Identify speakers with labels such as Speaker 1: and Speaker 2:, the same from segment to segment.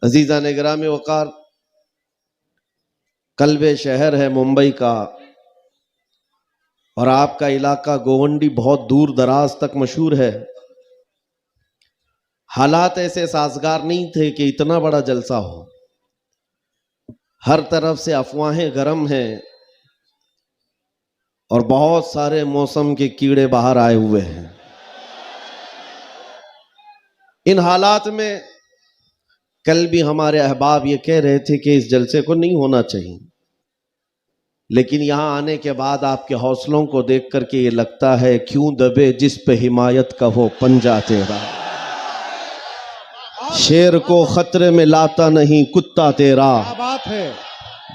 Speaker 1: अजीज़ान गिरामी वक़ार, कल्बे शहर है मुंबई का और आपका इलाका गोवंडी बहुत दूर दराज तक मशहूर है। हालात ऐसे साजगार नहीं थे कि इतना बड़ा जलसा हो। हर तरफ से अफवाहें गर्म हैं और बहुत सारे मौसम के कीड़े बाहर आए हुए हैं। इन हालात में कल भी हमारे अहबाब ये कह रहे थे कि इस जलसे को नहीं होना चाहिए, लेकिन यहाँ आने के बाद आपके हौसलों को देख करके ये लगता है क्यों दबे जिस पे हिमायत का वो पंजा तेरा, शेर को खतरे में लाता नहीं कुत्ता तेरा,
Speaker 2: बात है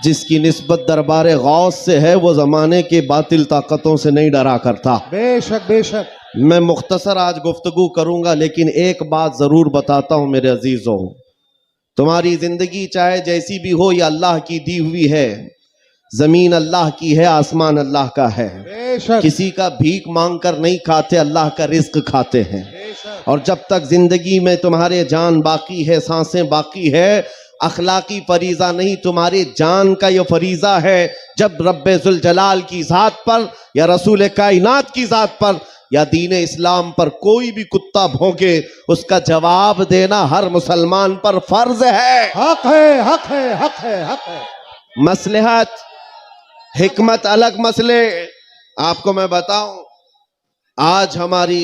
Speaker 1: जिसकी निस्बत दरबारे गौस से है वो जमाने के बातिल ताकतों से नहीं डरा करता।
Speaker 2: बेशक बेशक।
Speaker 1: मैं मुख्तसर आज गुफ्तगू करूंगा, लेकिन एक बात जरूर बताता हूं मेरे अजीजों, तुम्हारी जिंदगी चाहे जैसी भी हो, या अल्लाह की दी हुई है। जमीन अल्लाह की है, आसमान अल्लाह का है।
Speaker 2: बेशक।
Speaker 1: किसी का भीख मांग कर नहीं खाते, अल्लाह का रिज्क खाते हैं।
Speaker 2: बेशक।
Speaker 1: और जब तक जिंदगी में तुम्हारे जान बाकी है, सांसें बाकी है, अखलाकी फरीजा नहीं, तुम्हारी जान का ये फरीजा है। जब रब्बे जुल जलाल की जात पर या रसूल कायनात की जात पर या दीन इस्लाम पर कोई भी कुत्ता भौंके, उसका जवाब देना हर मुसलमान पर फर्ज है।
Speaker 2: हक है, हक है, हक है, हक है।
Speaker 1: मसलहत हिकमत अलग मसले। आपको मैं बताऊं, आज हमारी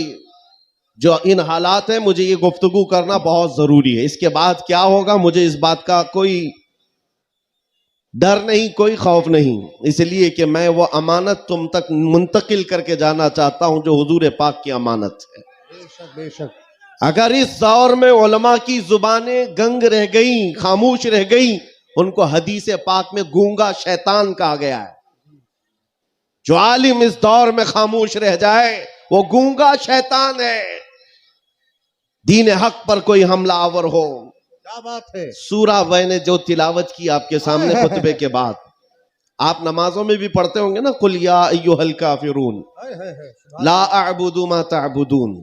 Speaker 1: जो इन हालात है, मुझे ये गुफ्तगू करना बहुत जरूरी है। इसके बाद क्या होगा मुझे इस बात का कोई डर नहीं, कोई खौफ नहीं, इसलिए कि मैं वो अमानत तुम तक मुंतकिल करके जाना चाहता हूं जो हुजूर पाक की अमानत है।
Speaker 2: बेशक बेशक।
Speaker 1: अगर इस दौर में उलमा की जुबानें गंग रह गई, खामोश रह गई, उनको हदीस पाक में गूंगा शैतान कहा गया है। जो आलिम इस दौर में खामोश रह जाए वो गूंगा शैतान है। दीन हक पर कोई हमलावर हो,
Speaker 2: क्या बात है।
Speaker 1: सूरा मैंने जो तिलावत की आपके सामने खुतबे के बाद, आप नमाजों में भी पढ़ते होंगे ना, कुल या अय्युहल काफिरून ला अअबुदु मा तअबुदून।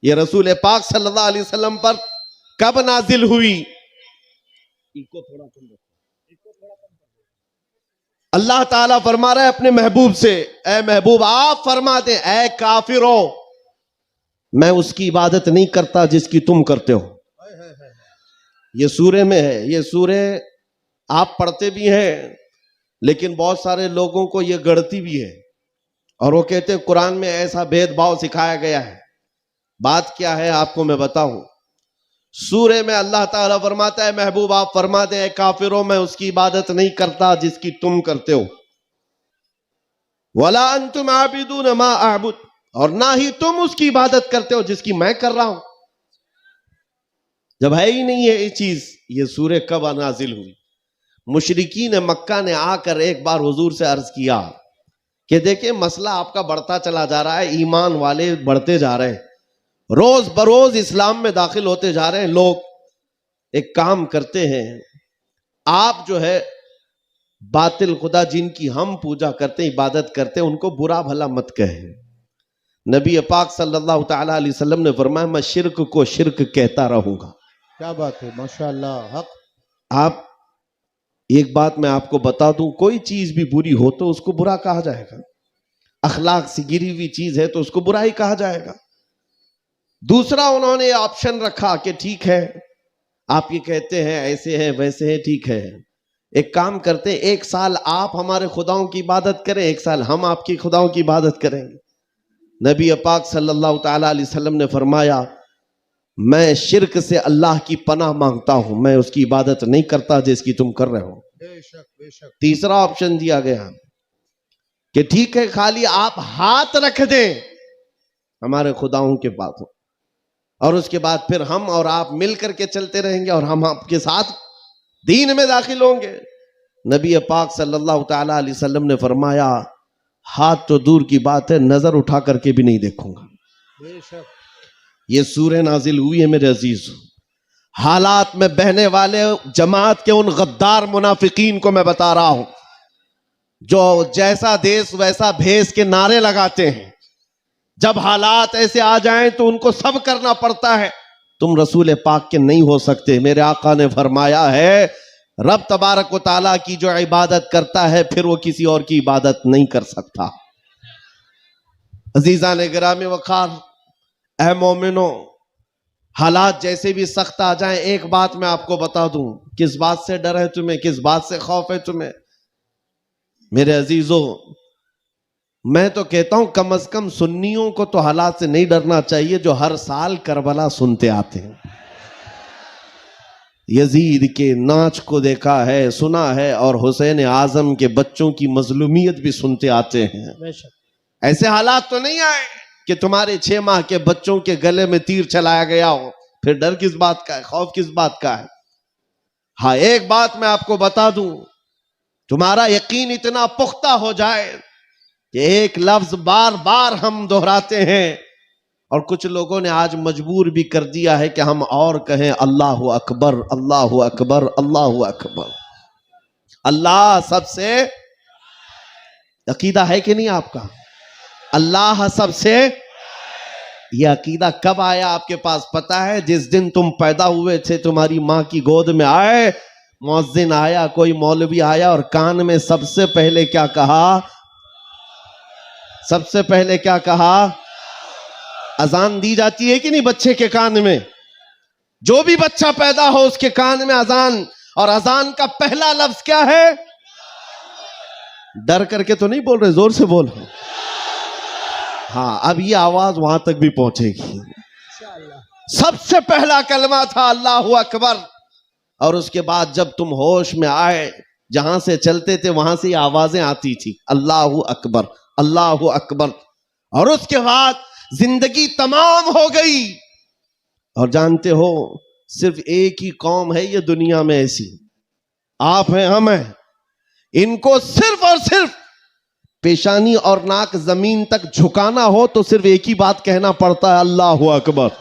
Speaker 1: ये रसूल पाक सल्लल्लाहु अलैहि वसल्लम पर कब नाजिल हुई? अल्लाह ताला फरमा रहा है अपने महबूब से, ए महबूब आप फरमा दे, ए काफिरों, मैं उसकी इबादत नहीं करता जिसकी तुम करते हो। ये सूरे में है। ये सूरे आप पढ़ते भी हैं, लेकिन बहुत सारे लोगों को ये गढ़ती भी है और वो कहते हैं कुरान में ऐसा भेदभाव सिखाया गया है। बात क्या है आपको मैं बताऊं। सूरे में अल्लाह ताला फरमाता है, महबूब आप फरमा दे, ए काफिरों, मैं उसकी इबादत नहीं करता जिसकी तुम करते हो। वला अंतुम आबिदून मा अअबुद, और ना ही तुम उसकी इबादत करते हो जिसकी मैं कर रहा हूं। जब है ही नहीं है ये चीज, ये सूरे कब नाजिल हुई? मुशरिकीन मक्का ने आकर एक बार हुजूर से अर्ज किया कि देखिए मसला आपका बढ़ता चला जा रहा है, ईमान वाले बढ़ते जा रहे हैं, रोज बरोज इस्लाम में दाखिल होते जा रहे हैं लोग। एक काम करते हैं, आप जो है बातिल खुदा जिनकी हम पूजा करते हैं, इबादत करते हैं, उनको बुरा भला मत कहें। नबी पाक सल्लल्लाहु ताला अलैहि वसल्लम ने फरमाया, मैं शिर्क को शिर्क कहता रहूंगा।
Speaker 2: क्या बात है, माशाअल्लाह। हक।
Speaker 1: आप एक बात मैं आपको बता दूं, कोई चीज भी बुरी हो तो उसको बुरा कहा जाएगा। अखलाक से गिरी हुई चीज है तो उसको बुरा ही कहा जाएगा। दूसरा उन्होंने ऑप्शन रखा कि ठीक है आप ये कहते हैं, ऐसे हैं वैसे हैं, ठीक है, एक काम करते हैं, एक साल आप हमारे खुदाओं की इबादत करें, एक साल हम आपकी खुदाओं की इबादत करेंगे। नबी पाक सल्लल्लाहु ताला अलैहि वसल्लम ने फरमाया, मैं शिर्क से अल्लाह की पनाह मांगता हूं, मैं उसकी इबादत नहीं करता जिसकी तुम कर रहे हो।
Speaker 2: बेशक बेशक।
Speaker 1: तीसरा ऑप्शन दिया गया कि ठीक है खाली आप हाथ रख दें हमारे खुदाओं के पास, और उसके बाद फिर हम और आप मिल करके चलते रहेंगे और हम आपके साथ दीन में दाखिल होंगे। नबी पाक सल्लल्लाहु ताला अलैहि वसल्लम ने फरमाया, हाथ तो दूर की बात है, नजर उठा करके भी नहीं देखूंगा।
Speaker 2: बेशक।
Speaker 1: ये सूरह नाजिल हुई है मेरे अजीज। हालात में बहने वाले जमात के उन गद्दार मुनाफिकीन को मैं बता रहा हूं, जो जैसा देश वैसा भेष के नारे लगाते हैं। जब हालात ऐसे आ जाएं तो उनको सब करना पड़ता है। तुम रसूल पाक के नहीं हो सकते। मेरे आका ने फरमाया है, रब तबारक व तआला की जो इबादत करता है फिर वो किसी और की इबादत नहीं कर सकता। अजीजा ने गिरामी वकार, ऐ मोमिनो, हालात जैसे भी सख्त आ जाएं, एक बात मैं आपको बता दूं, किस बात से डर है तुम्हें, किस बात से खौफ है तुम्हें? मेरे अजीजों, मैं तो कहता हूं कम से कम सुन्नियों को तो हालात से नहीं डरना चाहिए जो हर साल करबला सुनते आते हैं। यजीद के नाच को देखा है, सुना है, और हुसैन आजम के बच्चों की मजलूमियत भी सुनते आते हैं। ऐसे हालात तो नहीं आए कि तुम्हारे 6 माह के बच्चों के गले में तीर चलाया गया हो, फिर डर किस बात का है, खौफ किस बात का है? हाँ, एक बात मैं आपको बता दूं, तुम्हारा यकीन इतना पुख्ता हो जाए कि एक लफ्ज बार बार हम दोहराते हैं, और कुछ लोगों ने आज मजबूर भी कर दिया है कि हम और कहें अल्लाहु अकबर, अल्लाहु अकबर, अल्लाहु अकबर। अल्लाह सबसे, अकीदा है कि नहीं आपका? अल्लाह सबसे, यह अकीदा कब आया आपके पास पता है? जिस दिन तुम पैदा हुए थे, तुम्हारी माँ की गोद में आए, मुअज्जिन आया, कोई मौलवी आया और कान में सबसे पहले क्या कहा? सबसे पहले क्या कहा? अजान दी जाती है कि नहीं बच्चे के कान में? जो भी बच्चा पैदा हो उसके कान में अजान, और अजान का पहला लफ्ज क्या है? डर करके तो नहीं बोल रहे, जोर से बोल। हाँ, अब ये आवाज वहां तक भी पहुंचेगी। सबसे पहला कलमा था अल्लाहु अकबर, और उसके बाद जब तुम होश में आए, जहां से चलते थे वहां से आवाजें आती थी, अल्लाहु अकबर, अल्लाहु अकबर। और उसके बाद जिंदगी तमाम हो गई। और जानते हो, सिर्फ एक ही कौम है ये दुनिया में ऐसी, आप हैं, हम हैं, इनको सिर्फ और सिर्फ पेशानी और नाक जमीन तक झुकाना हो तो सिर्फ एक ही बात कहना पड़ता है, अल्लाहु अकबर।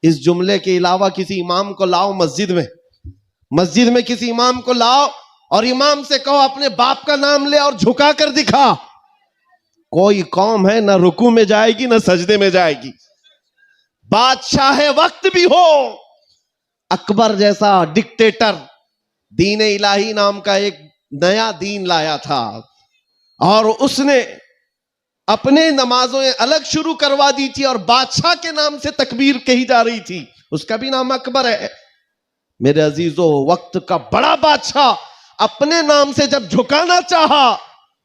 Speaker 1: इस जुमले के अलावा किसी इमाम को लाओ मस्जिद में किसी इमाम को लाओ और इमाम से कहो अपने बाप का नाम ले और झुका कर दिखा, कोई कौम है ना रुकू में जाएगी ना सजदे में जाएगी। बादशाह वक्त भी हो, अकबर जैसा डिक्टेटर दीन इलाही नाम का एक नया दीन लाया था, और उसने अपने नमाजों अलग शुरू करवा दी थी और बादशाह के नाम से तकबीर कही जा रही थी, उसका भी नाम अकबर है। मेरे अजीजों, वक्त का बड़ा बादशाह अपने नाम से जब झुकाना चाहा,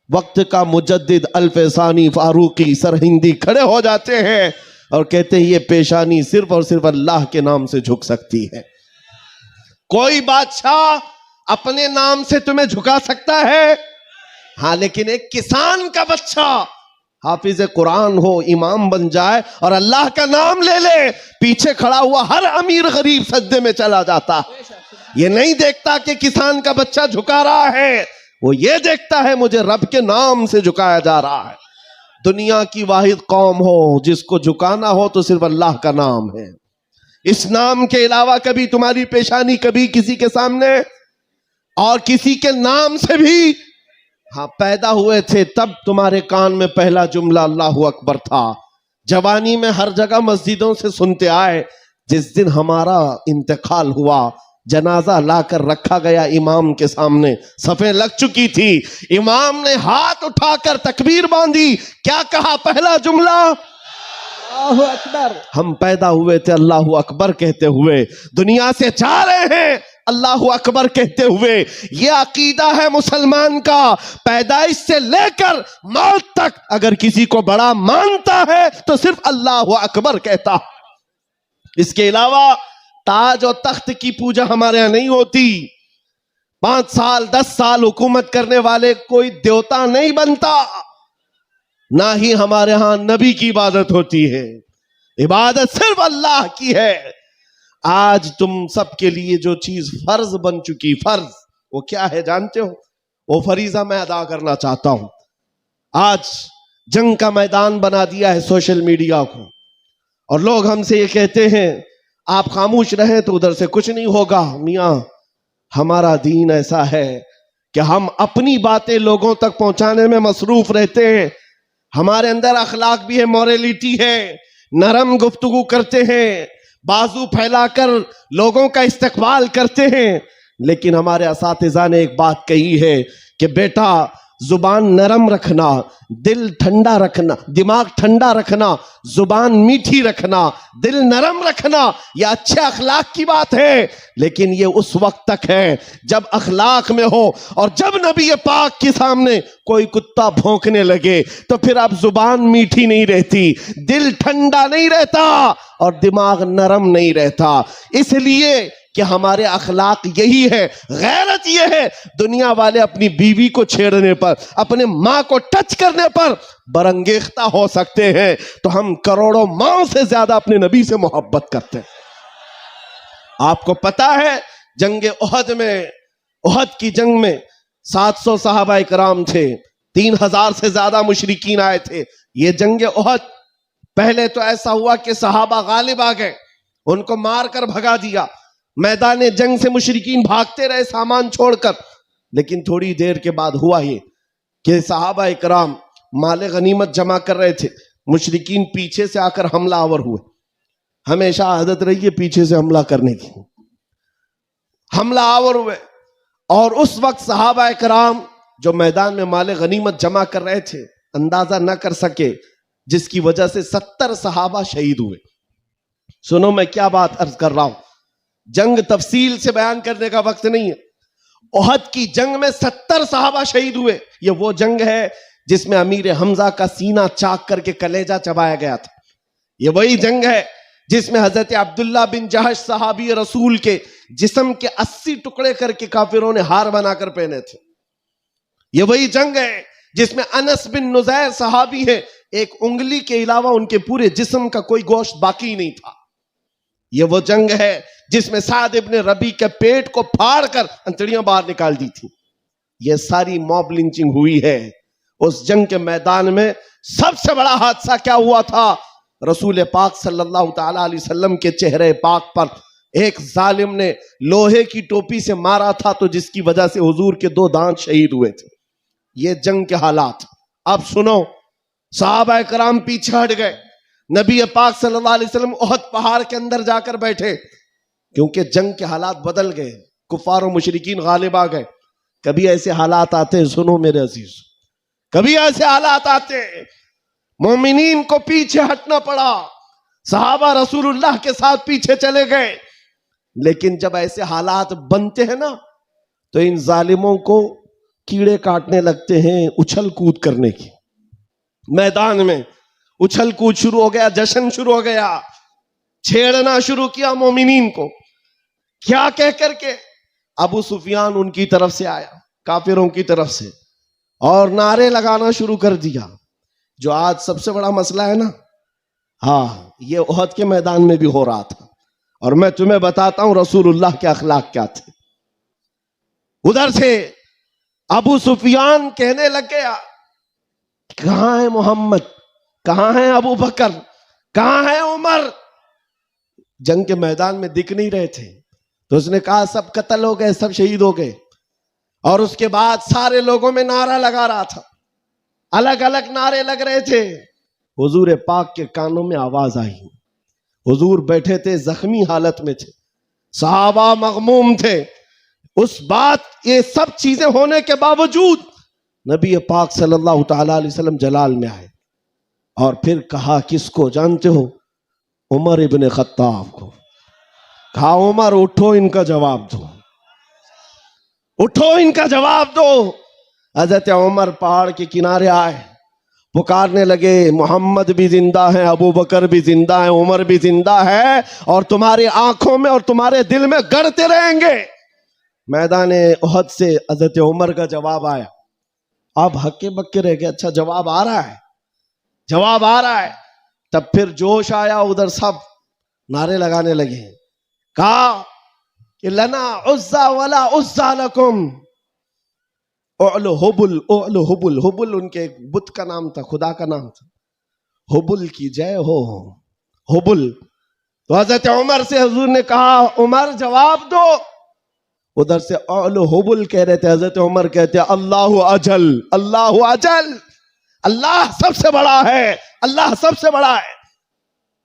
Speaker 1: वक्त का मुजद्दिद अल्फसानी फारूकी सरहिंदी खड़े हो जाते हैं और कहते हैं ये पेशानी सिर्फ और सिर्फ अल्लाह के नाम से झुक सकती है। कोई बादशाह अपने नाम से तुम्हें झुका सकता है? हाँ, लेकिन एक किसान का बच्चा हाफिज कुरान हो, इमाम बन जाए और अल्लाह का नाम ले ले, पीछे खड़ा हुआ हर अमीर गरीब सजदे में चला जाता। ये नहीं देखता कि किसान का बच्चा झुका रहा है, वो ये देखता है मुझे रब के नाम से झुकाया जा रहा है। दुनिया की वाहिद कौम हो जिसको झुकाना हो तो सिर्फ अल्लाह का नाम है। इस नाम के अलावा कभी तुम्हारी पेशानी कभी किसी के सामने, और किसी के नाम से भी, हाँ, पैदा हुए थे तब तुम्हारे कान में पहला जुमला अल्लाहु अकबर था। जवानी में हर जगह मस्जिदों से सुनते आए। जिस दिन हमारा इंतकाल हुआ, जनाजा लाकर रखा गया इमाम के सामने, सफें लग चुकी थी, इमाम ने हाथ उठाकर तकबीर बांधी, क्या कहा? पहला जुमला अल्लाहु अकबर। हम पैदा हुए थे अल्लाहु अकबर कहते हुए, दुनिया से जा रहे हैं अल्लाहु अकबर कहते हुए। यह अकीदा है मुसलमान का, पैदाइश से लेकर मौत तक अगर किसी को बड़ा मानता है तो सिर्फ अल्लाहु अकबर कहता। इसके अलावा ताज और तख्त की पूजा हमारे यहां नहीं होती। 5 साल 10 साल हुकूमत करने वाले कोई देवता नहीं बनता, ना ही हमारे यहां नबी की इबादत होती है। इबादत सिर्फ अल्लाह की है। आज तुम सबके लिए जो चीज फर्ज बन चुकी, फर्ज वो क्या है जानते हो? वो फरीजा मैं अदा करना चाहता हूं। आज जंग का मैदान बना दिया है सोशल मीडिया को, और लोग हमसे ये कहते हैं आप खामोश रहें तो उधर से कुछ नहीं होगा। मियां, हमारा दीन ऐसा है कि हम अपनी बातें लोगों तक पहुंचाने में मसरूफ रहते हैं। हमारे अंदर अखलाक भी है, मॉरलिटी है, नरम गुफ्तगू करते हैं, बाजू फैलाकर लोगों का इस्तकबाल करते हैं। लेकिन हमारे असातिज़ा ने एक बात कही है कि बेटा जुबान नरम रखना, दिल ठंडा रखना, दिमाग ठंडा रखना, जुबान मीठी रखना, दिल नरम रखना, यह अच्छे अखलाक की बात है। लेकिन ये उस वक्त तक है जब अखलाक में हो, और जब नबी पाक के सामने कोई कुत्ता भौंकने लगे तो फिर अब जुबान मीठी नहीं रहती, दिल ठंडा नहीं रहता और दिमाग नरम नहीं रहता। इसलिए कि हमारे अखलाक यही है। गैरत ये है, दुनिया वाले अपनी बीवी को छेड़ने पर, अपने माँ को टच करने पर बरंगेख्ता हो सकते हैं, तो हम करोड़ों माँ से ज्यादा अपने नबी से मोहब्बत करते हैं। आपको पता है जंगे उहद में, उहद की जंग में 700 सहाबा कराम थे, 3000 से ज्यादा मुशरिकीन आए थे। ये जंगे उहद पहले तो ऐसा हुआ कि सहाबा गालिब आ गए, उनको मारकर भगा दिया। मैदान जंग से मुशरिकीन भागते रहे सामान छोड़कर। लेकिन थोड़ी देर के बाद हुआ ये कि सहाबा इकराम माले गनीमत जमा कर रहे थे, मुशरिकीन पीछे से आकर हमलावर हुए। हमेशा आदत रही है पीछे से हमला करने की। हमलावर हुए और उस वक्त सहाबा इकराम जो मैदान में माले गनीमत जमा कर रहे थे अंदाजा न कर सके, जिसकी वजह से 70 सहाबा शहीद हुए। सुनो मैं क्या बात अर्ज कर रहा हूं, जंग तफसील से बयान करने का वक्त नहीं है। उहद की जंग में 70 सहाबा शहीद हुए। यह वो जंग है जिसमें अमीर हमजा का सीना चाक करके कलेजा चबाया गया था। यह वही जंग है जिसमें हजरत अब्दुल्ला बिन जहश सहाबी रसूल के जिस्म के 80 टुकड़े करके काफिरों ने हार बनाकर पहने थे। यह वही जंग है जिसमें अनस बिन नुज़ैर सहाबी है, एक उंगली के अलावा उनके पूरे जिस्म का कोई गोश्त बाकी नहीं था। यह वो जंग है जिसमें साद इब्ने रबी के पेट को फाड़कर अंतड़ियां बाहर निकाल दी थी। यह सारी मॉब लिंचिंग हुई है। उस जंग के मैदान में सबसे बड़ा हादसा क्या हुआ था, रसूल पाक सल्लल्लाहु ताला अलैहि वसल्लम के चेहरे पाक पर एक जालिम ने लोहे की टोपी से मारा था, तो जिसकी वजह से हुजूर के 2 दांत शहीद हुए थे। ये जंग के हालात। अब सुनो, सहाबा कराम पीछे हट गए, नबी पाक सल्लल्लाहु अलैहि वसल्लम उहद पहाड़ के अंदर जाकर बैठे, क्योंकि जंग के हालात बदल गए, कुफार और मुशरिकीन गालिब आ गए। कभी ऐसे हालात आते, सुनो मेरे अजीज, कभी ऐसे हालात आते मोमिनीन को पीछे हटना पड़ा, सहाबा रसूलुल्लाह के साथ पीछे चले गए। लेकिन जब ऐसे हालात बनते हैं ना, तो इन जालिमों को कीड़े काटने लगते हैं उछल कूद करने की। मैदान में उछल कूद शुरू हो गया, जश्न शुरू हो गया, छेड़ना शुरू किया मोमिनीन को। क्या कह करके अबू सुफियान उनकी तरफ से आया, काफिरों की तरफ से, और नारे लगाना शुरू कर दिया। जो आज सबसे बड़ा मसला है ना, हाँ, ये उहद के मैदान में भी हो रहा था। और मैं तुम्हें बताता हूं रसूलुल्लाह के अखलाक क्या थे। उधर से अबू सुफियान कहने लग गया, कहां है मोहम्मद, कहां है अबू बकर, कहां है उमर। जंग के मैदान में दिख नहीं रहे थे, तो उसने कहा सब कत्ल हो गए, सब शहीद हो गए। और उसके बाद सारे लोगों में नारा लगा रहा था, अलग अलग नारे लग रहे थे। हुजूर पाक के कानों में आवाज आई। हुजूर बैठे थे, जख्मी हालत में थे, सहाबा मगमूम थे। उस बात, ये सब चीजें होने के बावजूद नबी पाक सल्लल्लाहु ताला अलैहि वसल्लम जलाल में आए और फिर कहा, किसको जानते हो? उमर इब्ने खत्ताब को। कहा, उमर उठो, इनका जवाब दो, उठो, इनका जवाब दो। हजरत उमर पहाड़ के किनारे आए, पुकारने लगे, मोहम्मद भी जिंदा है, अबू बकर भी जिंदा है, उमर भी जिंदा है, और तुम्हारी आंखों में और तुम्हारे दिल में गड़ते रहेंगे। मैदान उहद से हजरत उमर का जवाब आया। अब हक्के बक्के रह गए, अच्छा जवाब आ रहा है, जवाब आ रहा है। तब फिर जोश आया, उधर सब नारे लगाने लगे। कहा कि लना उज्जा वला उज्जा लकुम, ओलो हुबुल, ओलो हुबुल। हुबुल उनके बुत का नाम था, खुदा का नाम था। हुबुल की जय हो, हुबुल। तो हजरत उमर से हुजूर ने कहा, उमर जवाब दो। उधर से ओलो हुबुल कह रहे थे, हजरत उमर कहते अल्लाहु अजल, अल्लाहु अजल, अल्लाह सबसे बड़ा है, अल्लाह सबसे बड़ा है।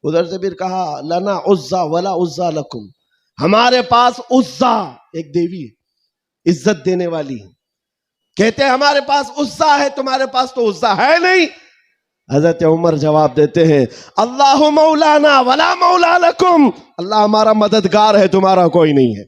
Speaker 1: उधर से फिर कहा लना उज्जा वला उज्जा लकुम, हमारे पास उज्जा एक देवी है, इज्जत देने वाली है। कहते हैं हमारे पास उज्जा है, तुम्हारे पास तो उज्जा है नहीं। हजरत उमर जवाब देते हैं अल्लाह मौलाना वला मौला लकुम, अल्लाह हमारा मददगार है, तुम्हारा कोई नहीं है।